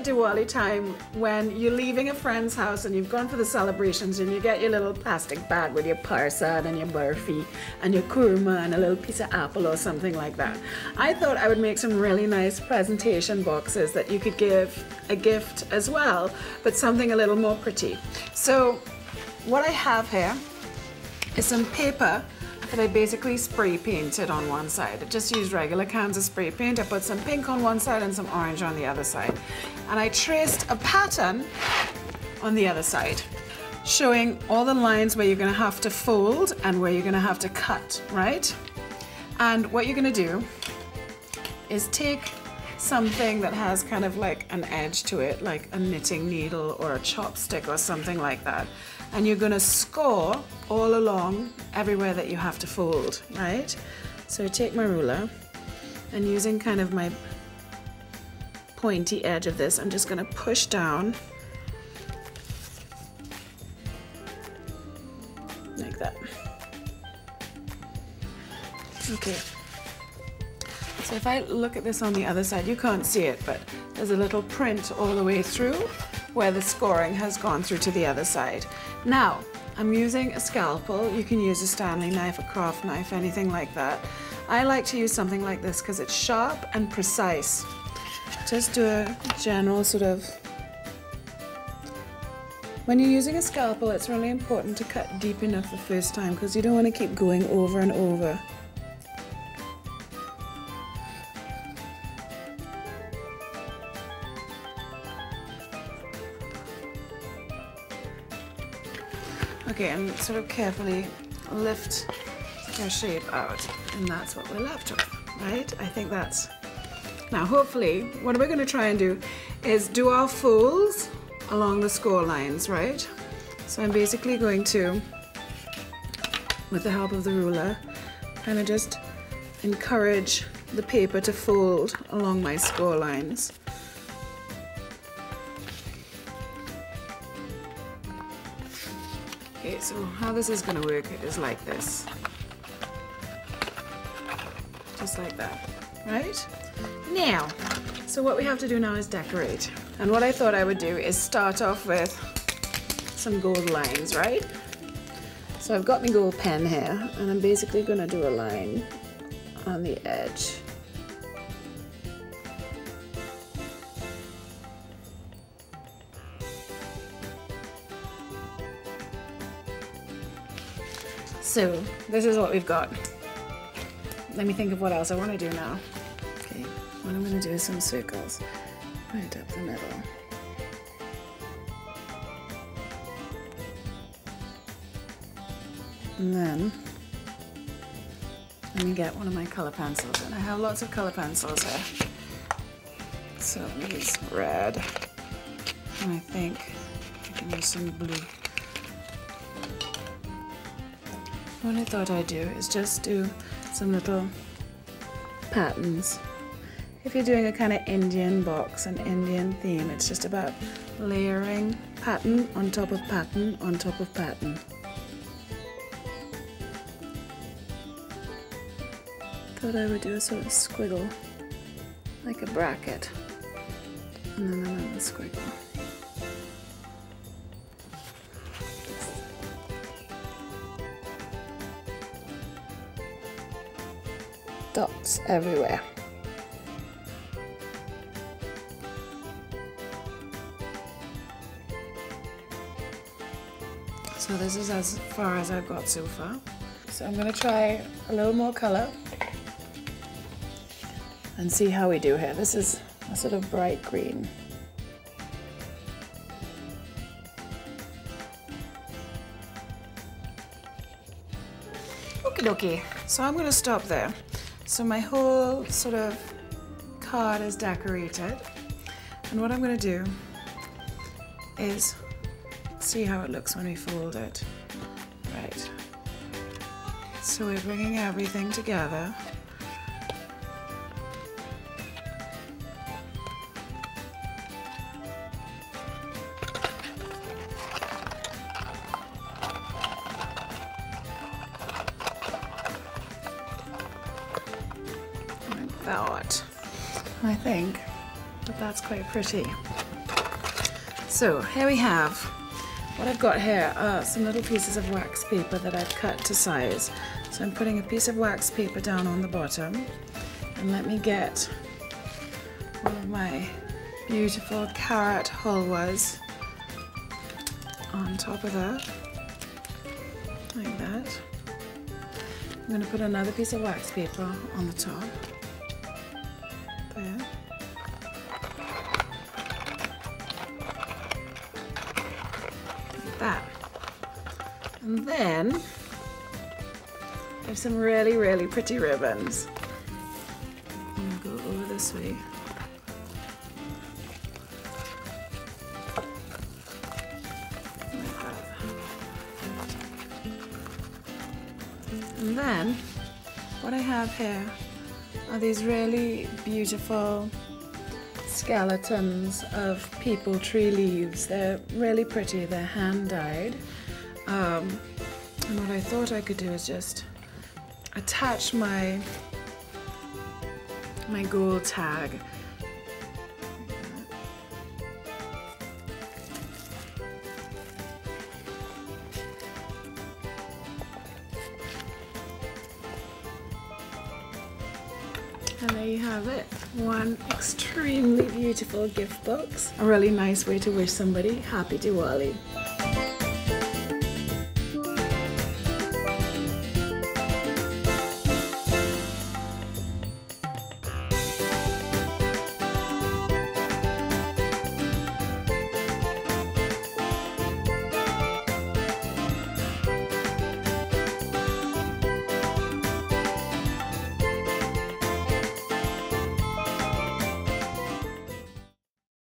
at Diwali time when you're leaving a friend's house and you've gone for the celebrations and you get your little plastic bag with your parsad and your burfi and your kurma and a little piece of apple or something like that. I thought I would make some really nice presentation boxes that you could give a gift as well, but something a little more pretty. So what I have here is some paper that I basically spray painted on one side. I just used regular cans of spray paint. I put some pink on one side and some orange on the other side. And I traced a pattern on the other side, showing all the lines where you're gonna have to fold and where you're gonna have to cut, right? And what you're gonna do is take something that has kind of like an edge to it, like a knitting needle or a chopstick or something like that. And you're gonna score all along everywhere that you have to fold, right? So I take my ruler and using kind of my pointy edge of this, I'm just gonna push down like that. Okay. So if I look at this on the other side, you can't see it, but there's a little print all the way through where the scoring has gone through to the other side. Now, I'm using a scalpel. You can use a Stanley knife, a craft knife, anything like that. I like to use something like this because it's sharp and precise. Just do a general sort of... When you're using a scalpel, it's really important to cut deep enough the first time because you don't want to keep going over and over. Okay, and sort of carefully lift your shape out, and that's what we're left with, right? I think that's... Now, hopefully, what we're going to try and do is do our folds along the score lines, right? So I'm basically going to, with the help of the ruler, kind of just encourage the paper to fold along my score lines. Okay, so how this is going to work is like this. Just like that, right? Now, so what we have to do now is decorate. And what I thought I would do is start off with some gold lines, right? So I've got my gold pen here, and I'm basically going to do a line on the edge. So this is what we've got. Let me think of what else I want to do now. Okay, what I'm going to do is some circles right up the middle. And then let me get one of my color pencils, and I have lots of color pencils here. So I'm going to use red, and I think I can use some blue. What I thought I'd do is just do some little patterns. If you're doing a kind of Indian box, an Indian theme, it's just about layering pattern on top of pattern on top of pattern. Thought I would do a sort of squiggle, like a bracket, and then another squiggle. Dots everywhere. So this is as far as I've got so far. So I'm going to try a little more color and see how we do here. This is a sort of bright green. Okie dokie. So I'm going to stop there. So my whole sort of card is decorated, and what I'm going to do is see how it looks when we fold it. Right. So we're bringing everything together. Like that. I think that that's quite pretty. So here we have, what I've got here are some little pieces of wax paper that I've cut to size. So I'm putting a piece of wax paper down on the bottom, and let me get one of my beautiful carrot halwas on top of that, like that. I'm going to put another piece of wax paper on the top, there. Like that. And then there's some really, really pretty ribbons. I'm going to go over this way. And then what I have here are these really beautiful skeletons of peepal tree leaves. They're really pretty, they're hand dyed. And what I thought I could do is just attach my gold tag. And there you have it, one extremely beautiful gift box. A really nice way to wish somebody happy Diwali.